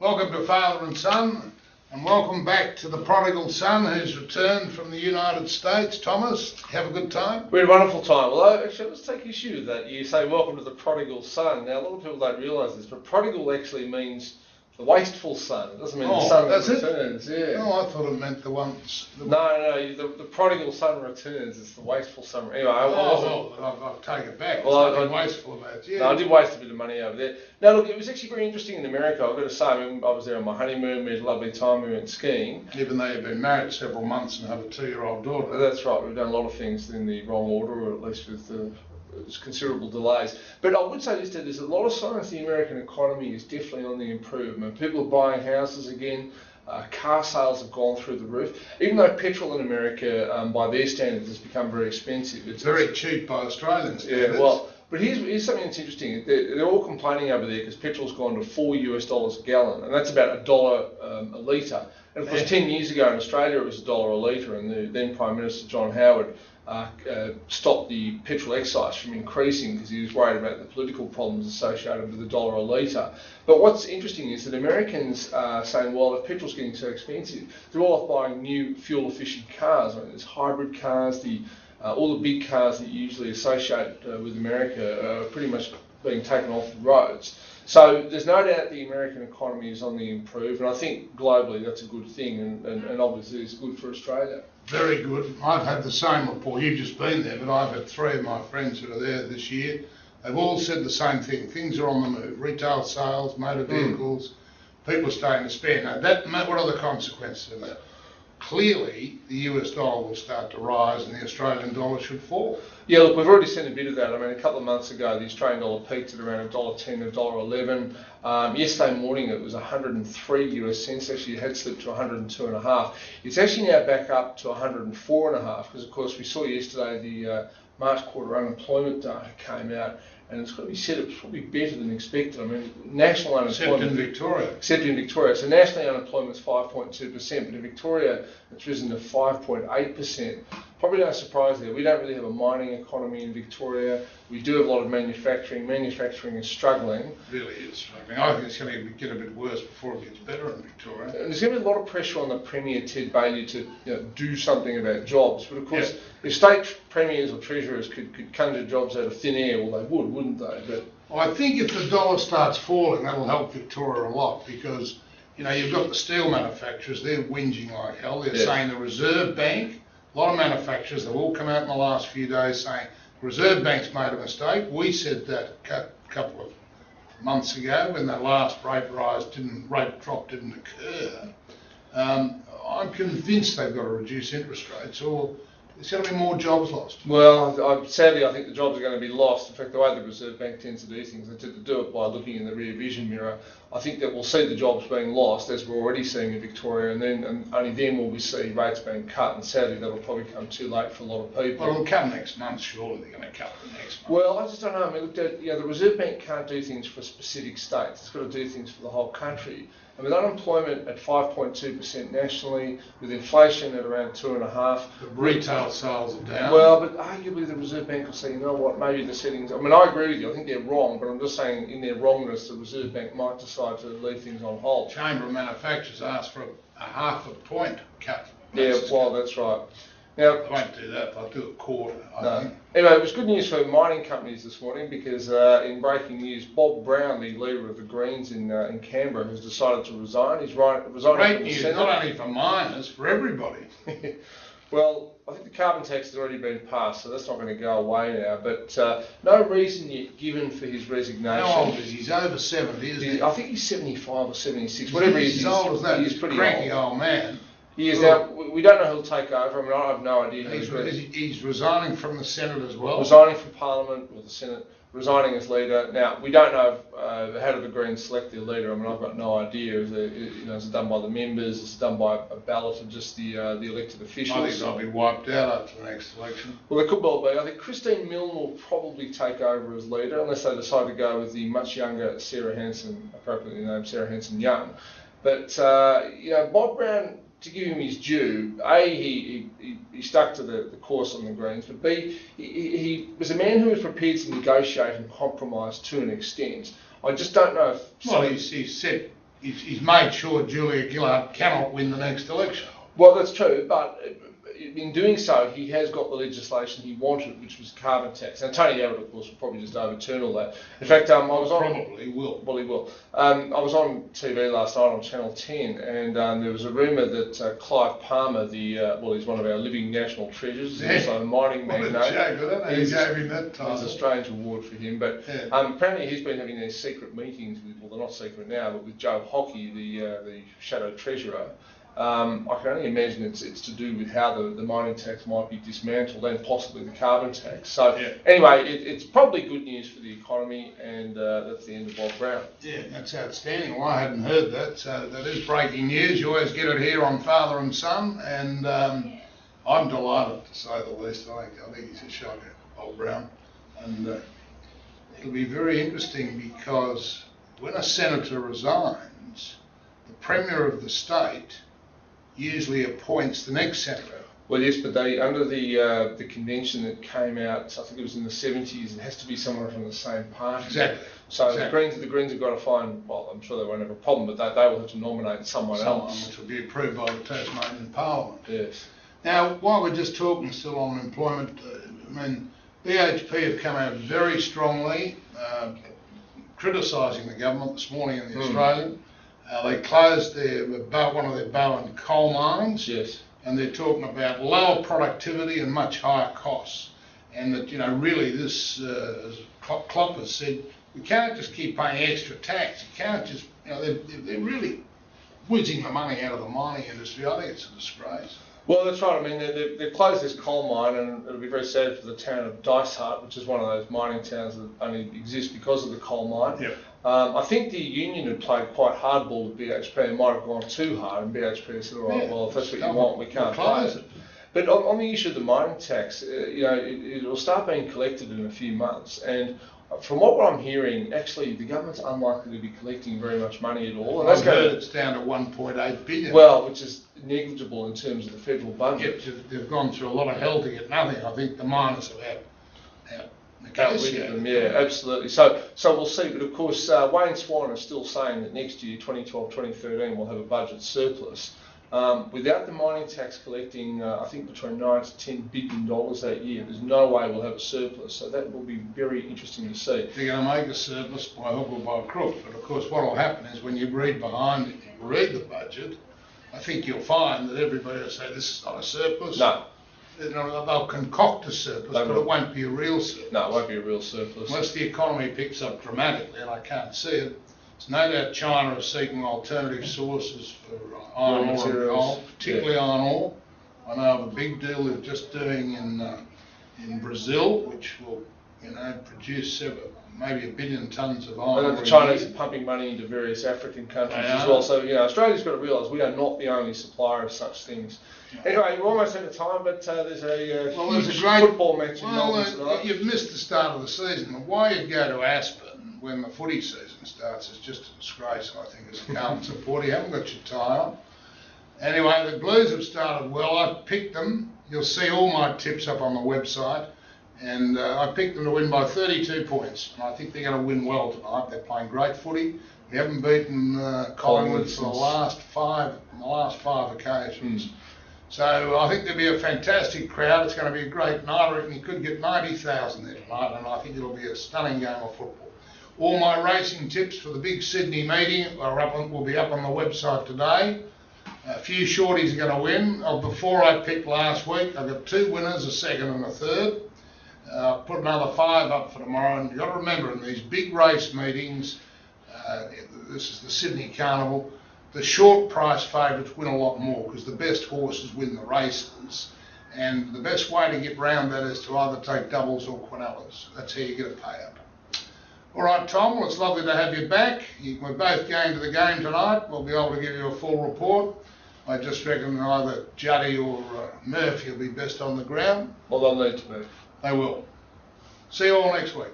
Welcome to Father and Son, and welcome back to the prodigal son who's returned from the United States. Thomas, have a good time? We had a wonderful time. Well, actually, let's take issue with that. You say welcome to the prodigal son. Now, a lot of people don't realise this, but prodigal actually means the wasteful son. It doesn't mean the son that returns. Yeah. Oh, I thought it meant the ones. No, the prodigal son returns. It's the wasteful son. Anyway, I'll take it back. Well, There's nothing wasteful about it. Yeah. No, I did waste a bit of money over there. Now, look, it was actually very interesting in America. I've got to say, I was there on my honeymoon. We had a lovely time. We went skiing. Even though you've been married several months and have a 2-year-old daughter. That's right. We've done a lot of things in the wrong order, or at least with considerable delays. But I would say this, that there's a lot of signs the American economy is definitely on the improvement. People are buying houses again. Car sales have gone through the roof. Even though petrol in America, by their standards, has become very expensive. It's very cheap by Australian standards. Yeah, well, but here's something that's interesting. They're all complaining over there because petrol's gone to $4 a gallon, and that's about $1 a litre. And of course, 10 years ago in Australia, it was $1 a litre, and the then Prime Minister John Howard stopped the petrol excise from increasing because he was worried about the political problems associated with $1 a litre. But what's interesting is that Americans are saying, well, if petrol's getting so expensive, they're all off buying new fuel-efficient cars. I mean, there's hybrid cars, all the big cars that you usually associate with America are pretty much being taken off the roads. So there's no doubt the American economy is on the improve, and I think globally that's a good thing, and obviously it's good for Australia. Very good. I've had the same report. You've just been there, but I've had 3 of my friends that are there this year. They've all said the same thing. Things are on the move. Retail sales, motor vehicles, people are starting to spend. Now, what are the consequences of that? Clearly, the US dollar will start to rise and the Australian dollar should fall. Yeah, look, we've already seen a bit of that. I mean, a couple of months ago, the Australian dollar peaked at around $1.10, $1.11. Yesterday morning, it was 103 US cents. Actually, it had slipped to 102.5. It's actually now back up to 104.5 because, of course, we saw yesterday the March quarter unemployment data came out, and it's got to be said it was probably better than expected. I mean, national unemployment... Except in Victoria. Except in Victoria. So nationally unemployment's 5.2%, but in Victoria it's risen to 5.8%. Probably no surprise there. We don't really have a mining economy in Victoria. We do have a lot of manufacturing. Manufacturing is struggling. It really is struggling. I think it's going to get a bit worse before it gets better in Victoria. And there's going to be a lot of pressure on the Premier, Ted Bailey, to do something about jobs. But of course, if state premiers or treasurers could conjure jobs out of thin air, well, they would, wouldn't they? But I think if the dollar starts falling, that'll help Victoria a lot because, you've got the steel manufacturers, they're whinging like hell. They're saying the Reserve Bank, a lot of manufacturers, they've all come out in the last few days saying the Reserve Bank's made a mistake. We said that a couple of months ago when the last rate drop didn't occur. I'm convinced they've got to reduce interest rates or there's going to be more jobs lost. Well, sadly, I think the jobs are going to be lost. In fact, the way the Reserve Bank tends to do things, they tend to do it by looking in the rear vision mirror. I think that we'll see the jobs being lost, as we're already seeing in Victoria, and only then will we see rates being cut. And sadly, that'll probably come too late for a lot of people. Well, it'll come next month, surely they're going to cut it next month. Well, I just don't know. I mean, look, the Reserve Bank can't do things for specific states. It's got to do things for the whole country. And with unemployment at 5.2% nationally, with inflation at around 2.5%. The retail sales are down. Well, but arguably the Reserve Bank will say, you know what, maybe the settings... I mean, I agree with you. I think they're wrong, but I'm just saying in their wrongness, the Reserve Bank might decide to leave things on hold. Chamber of Manufacturers asked for a 0.5 point cut. That's right. Now, they won't do that. They'll do a quarter, I think. Anyway, it was good news for mining companies this morning because in breaking news, Bob Brown, the leader of the Greens in Canberra, has decided to resign. He's resigning Great news, not only for miners, for everybody. Well, I think the carbon tax has already been passed, so that's not going to go away now. But no reason yet given for his resignation. How old is he? He's over 70, isn't he? I think he's 75 or 76, whatever he is. He's as old as that. He's pretty cranky old man. He is now. We don't know who'll take over. I mean, I have no idea. He's resigning from the Senate as well. Resigning from Parliament or the Senate, resigning as leader. Now we don't know how do the Greens select their leader. I mean, I've got no idea. Is it done by the members? Is it done by a ballot of just the elected officials? I think they'll be wiped out after the next election. Well, they could well be. I think Christine Milne will probably take over as leader unless they decide to go with the much younger Sarah Hanson, appropriately named Sarah Hanson-Young. But Bob Brown, to give him his due, A, he stuck to the course on the Greens, but B, he was a man who was prepared to negotiate and compromise to an extent. I just don't know if... Well, he set he's made sure Julia Gillard cannot win the next election. Well, that's true, but in doing so, he has got the legislation he wanted, which was carbon tax. Now, Tony Abbott, of course, will probably just overturn all that. In fact, I was on... Probably will. Well, he will. I was on TV last night on Channel 10, and there was a rumour that Clive Palmer, he's one of our living national treasures, he's also a mining magnate. What a joke, I gave him that title. It's a strange award for him, but apparently he's been having these secret meetings with, well, they're not secret now, but with Joe Hockey, the shadow treasurer. I can only imagine it's to do with how the mining tax might be dismantled and possibly the carbon tax. So anyway, it's probably good news for the economy, and that's the end of Bob Brown. Yeah, that's outstanding. Well, I hadn't heard that, so that is breaking news. You always get it here on Father and Son, and I'm delighted, to say the least. I think he's a shocker, Bob Brown, and it'll be very interesting because when a senator resigns, the Premier of the state usually appoints the next senator. Well, yes, but they, under the convention that came out, I think it was in the 70s, it has to be someone from the same party. Exactly. So exactly. The Greens have got to find, well, I'm sure they won't have a problem, but they will have to nominate someone else. Which will be approved by the Tasmanian Parliament. Yes. Now, while we're just talking still on employment, BHP have come out very strongly criticising the government this morning in the Australian. They closed one of their Bowen coal mines, yes, and they're talking about lower productivity and much higher costs. And that, really this, as Klopp has said, we can't just keep paying extra tax. You can't just, they're really whizzing the money out of the mining industry. I think it's a disgrace. Well, that's right. I mean, they've closed this coal mine, and it'll be very sad for the town of Dysart, which is one of those mining towns that only exist because of the coal mine. Yep. I think the union had played quite hardball with BHP and might have gone too hard, and BHP said, all right, well, if that's what you want, we can't close it. But on the issue of the mining tax, it will start being collected in a few months, and from what I'm hearing, actually, the government's unlikely to be collecting very much money at all. And I've heard it's down to 1.8 billion. Well, which is negligible in terms of the federal budget. Yep, they've gone through a lot of hell to get nothing. I think the miners have negotiated them. Yeah, absolutely. So we'll see. But of course, Wayne Swan is still saying that next year, 2012, 2013, we'll have a budget surplus. Without the mining tax collecting, I think between $9 to $10 billion that year, there's no way we'll have a surplus. So that will be very interesting to see. They're going to make a surplus by hook or by crook. But of course, what will happen is when you read behind it, you read the budget, I think you'll find that everybody will say this is not a surplus. No. They'll concoct a surplus, but it won't be a real surplus. No, it won't be a real surplus. Unless the economy picks up dramatically, and I can't see it. It's no doubt China is seeking alternative sources for iron ore and coal, particularly iron ore. I know of a big deal they're just doing in Brazil, which will produce maybe 1 billion tonnes of iron ore. And the Chinese are pumping money into various African countries as well. So Australia's got to realise we are not the only supplier of such things. Anyway, we're almost out of time, but there's a great football match in Melbourne tonight. You've missed the start of the season. Why you'd go to Aspen when the footy season starts is just a disgrace, I think, as a Carlton supporter. You haven't got your tie on. Anyway, the Blues have started well. I picked them. You'll see all my tips up on the website. And I picked them to win by 32 points. And I think they're going to win well tonight. They're playing great footy. We haven't beaten Collingwood for the last five occasions. So I think there'll be a fantastic crowd. It's going to be a great night. I reckon you could get 90,000 there tonight, and I think it'll be a stunning game of football. All my racing tips for the big Sydney meeting will be up on the website today. A few shorties are going to win. Of the 4 I picked last week, I've got 2 winners, a second and a third. Put another 5 up for tomorrow. And you've got to remember, in these big race meetings, this is the Sydney Carnival, the short price favourites win a lot more because the best horses win the races. And the best way to get round that is to either take doubles or quinellas. That's how you get a pay-up. All right, Tom, well, it's lovely to have you back. We're both going to the game tonight. We'll be able to give you a full report. I just reckon either Juddy or Murphy will be best on the ground. Well, they'll need to move. They will. See you all next week.